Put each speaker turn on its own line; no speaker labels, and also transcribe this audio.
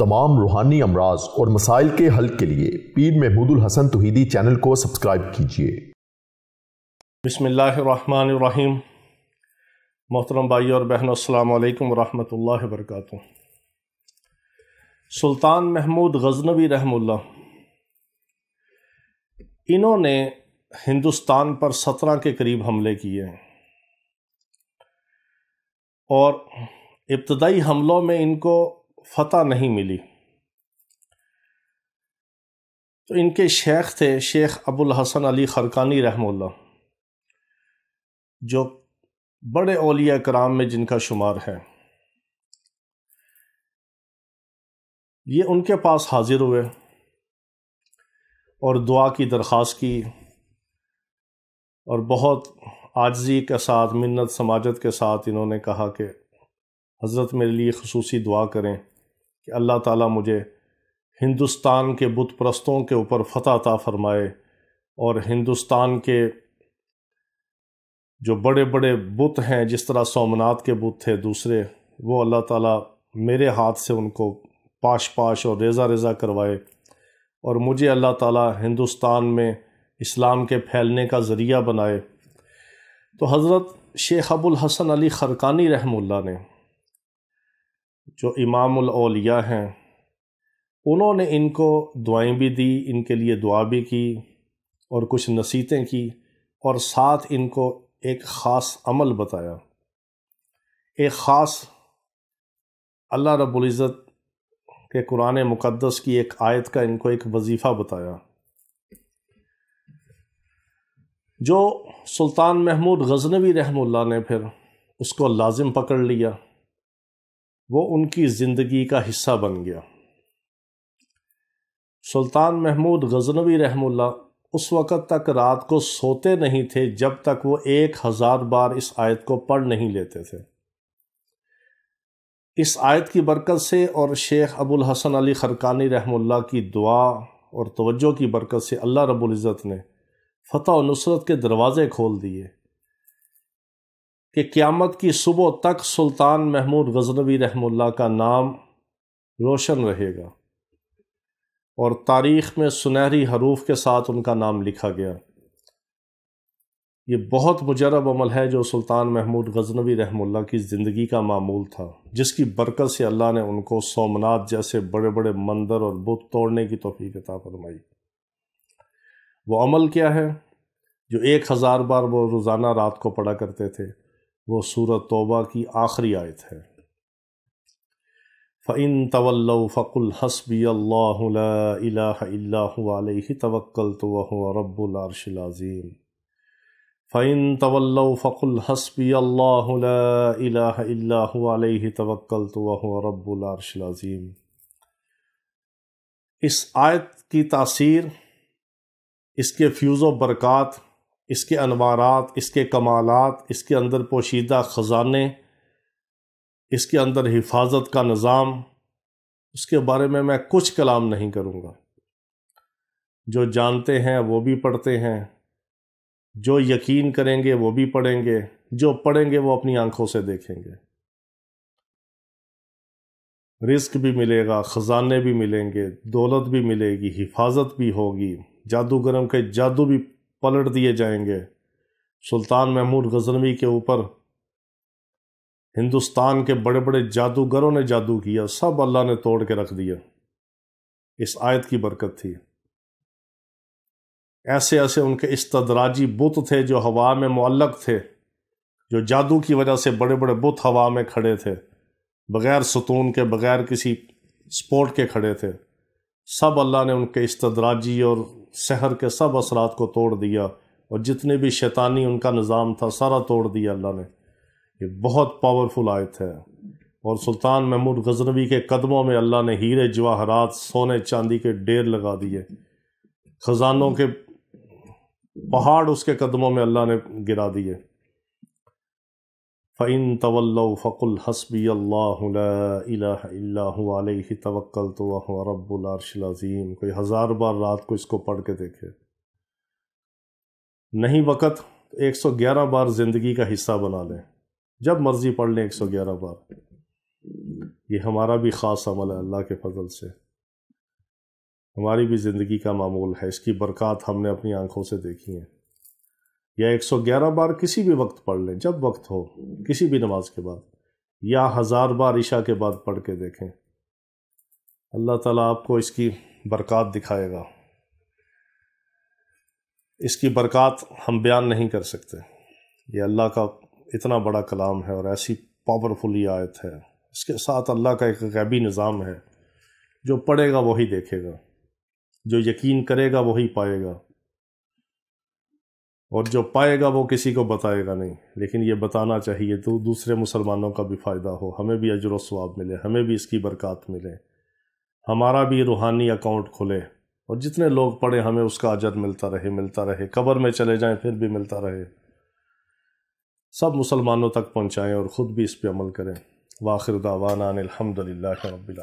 تمام روحانی امراض اور مسائل کے حل کے لیے پیر محمود الحسن توحیدی چینل کو سبسکرائب کیجیے۔
بسم اللہ الرحمن الرحیم۔ محترم بھائی اور بہنوں، السلام علیکم ورحمۃ اللہ وبرکاتہ۔ سلطان محمود غزنوی رحمہ اللہ، انہوں نے ہندوستان پر 17 کے قریب حملے کیے ہیں، اور ابتدائی حملوں میں ان کو فتح نہیں ملی، تو ان کے شیخ تھے شیخ ابو الحسن علی خرقانی رحمہ اللہ، جو بڑے اولیاء کرام میں جن کا شمار ہے۔ یہ ان کے پاس حاضر ہوئے اور دعا کی درخواست کی، اور بہت عاجزی کے ساتھ، منت سماجت کے ساتھ انہوں نے کہا کہ حضرت میرے لیے خصوصی دعا کریں کہ اللہ تعالیٰ مجھے ہندوستان کے بت پرستوں کے اوپر فتح عطا فرمائے، اور ہندوستان کے جو بڑے بڑے بت ہیں، جس طرح سومنات کے بت تھے دوسرے، وہ اللہ تعالیٰ میرے ہاتھ سے ان کو پاش پاش اور ریزہ ریزہ کروائے، اور مجھے اللہ تعالیٰ ہندوستان میں اسلام کے پھیلنے کا ذریعہ بنائے۔ تو حضرت شیخ ابو الحسن علی خرقانی رحمہ اللہ نے، جو امام الاولیاء ہیں، انہوں نے ان کو دعائیں بھی دی، ان کے لیے دعا بھی کی، اور کچھ نصیحتیں کی، اور ساتھ ان کو ایک خاص عمل بتایا، ایک خاص اللہ رب العزت کہ قرآن مقدس کی ایک آیت کا ان کو ایک وظیفہ بتایا، جو سلطان محمود غزنوی رحمہ اللہ نے پھر اس کو لازم پکڑ لیا، وہ ان کی زندگی کا حصہ بن گیا۔ سلطان محمود غزنوی رحمہ اللہ اس وقت تک رات کو سوتے نہیں تھے جب تک وہ 1000 بار اس آیت کو پڑھ نہیں لیتے تھے۔ اس آیت کی برکت سے اور شیخ ابو الحسن علی خرقانی رحمہ اللہ کی دعا اور توجہ کی برکت سے اللہ رب العزت نے فتح و نصرت کے دروازے کھول دیے کہ قیامت کی صبح تک سلطان محمود غزنوی رحمہ اللہ کا نام روشن رہے گا، اور تاریخ میں سنہری حروف کے ساتھ ان کا نام لکھا گیا۔ یہ بہت مجرب عمل ہے جو سلطان محمود غزنوی رحمہ اللہ کی زندگی کا معمول تھا، جس کی برکت سے اللہ نے ان کو سومنات جیسے بڑے بڑے مندر اور بت توڑنے کی توفیق عطا فرمائی۔ وہ عمل کیا ہے جو 1000 بار وہ روزانہ رات کو پڑھا کرتے تھے؟ وہ سورۃ توبہ کی آخری آیت ہے، فَإِن تَوَلَّوْا فَقُلْ حَسْبِيَ اللَّهُ لَا إِلَٰهَ إِلَّا هُوَ عَلَيْهِ تَوَكَّلْتُ وَهُوَ رَبُّ الْعَرْشِ الْعَظِيمِ فَإِن تَوَلَّوْا فَقُلْ حَسْبِيَ اللَّهُ لَا إِلَٰهَ إِلَّا هُوَ عَلَيْهِ تَوَكَّلْتُ وَهُوَ رَبُّ الْعَرْشِ الْعَظِيمِ۔ اس آیت کی تاثیر، اس کے فیوز و برکات، اس کے انوارات، اس کے کمالات، اس کے اندر پوشیدہ خزانے، اس کے اندر حفاظت کا نظام، اس کے بارے میں کچھ کلام نہیں کروں گا۔ جو جانتے ہیں وہ بھی پڑھتے ہیں، جو یقین کریں گے وہ بھی پڑھیں گے، جو پڑھیں گے وہ اپنی آنکھوں سے دیکھیں گے۔ رزق بھی ملے گا، خزانے بھی ملیں گے، دولت بھی ملے گی، حفاظت بھی ہوگی، جادوگروں کے جادو بھی پلٹ دیے جائیں گے۔ سلطان محمود غزنوی کے اوپر ہندوستان کے بڑے بڑے جادوگروں نے جادو کیا، سب اللہ نے توڑ کے رکھ دیا، اس آیت کی برکت تھی۔ ایسے ایسے ان کے استدراجی بت تھے جو ہوا میں معلق تھے، جو جادو کی وجہ سے بڑے بڑے بت ہوا میں کھڑے تھے، بغیر ستون کے، بغیر کسی سپورٹ کے کھڑے تھے، سب اللہ نے ان کے استدراجی اور سحر کے سب اثرات کو توڑ دیا، اور جتنے بھی شیطانی ان کا نظام تھا سارا توڑ دیا اللہ نے۔ یہ بہت پاورفل آیت ہے، اور سلطان محمود غزنوی کے قدموں میں اللہ نے ہیرے جواہرات، سونے چاندی کے ڈھیر لگا دیے، خزانوں کے پہاڑ اس کے قدموں میں اللہ نے گرا دیے۔ فَإِن تَوَلَّوْا فَقُلْ حَسْبِيَ اللَّهُ لَا إِلَٰهَ إِلَّا هُوَ عَلَيْهِ تَوَكَّلْتُ وَهُوَ رَبُّ الْعَرْشِ الْعَظِيمِ۔ کوئی 1000 بار رات کو اس کو پڑھ کے دیکھے، نہیں وقت 111 بار زندگی کا حصہ بنا لیں، جب مرضی پڑھ لیں 111 بار۔ یہ ہمارا بھی خاص عمل ہے اللہ کے فضل سے، ہماری بھی زندگی کا معمول ہے، اس کی برکات ہم نے اپنی آنکھوں سے دیکھی ہیں۔ یا 111 بار کسی بھی وقت پڑھ لیں، جب وقت ہو، کسی بھی نماز کے بعد، یا 1000 بار عشاء کے بعد پڑھ کے دیکھیں، اللہ تعالیٰ آپ کو اس کی برکات دکھائے گا۔ اس کی برکات ہم بیان نہیں کر سکتے، یہ اللہ کا اتنا بڑا کلام ہے اور ایسی پاورفل یہ آیت ہے، اس کے ساتھ اللہ کا ایک غیبی نظام ہے، جو پڑھے گا وہی دیکھے گا، جو یقین کرے گا وہی پائے گا، اور جو پائے گا وہ کسی کو بتائے گا نہیں، لیکن یہ بتانا چاہیے تو دوسرے مسلمانوں کا بھی فائدہ ہو، ہمیں بھی اجر و ثواب ملے، ہمیں بھی اس کی برکات ملے، ہمارا بھی روحانی اکاؤنٹ کھلے، اور جتنے لوگ پڑھیں ہمیں اس کا اجر ملتا رہے، قبر میں چلے جائیں پھر بھی ملتا رہے۔ سب مسلمانوں تک پہنچائیں اور خود بھی اس پہ عمل کریں۔ وآخر دعوانا ان الحمد للہ رب العالمین۔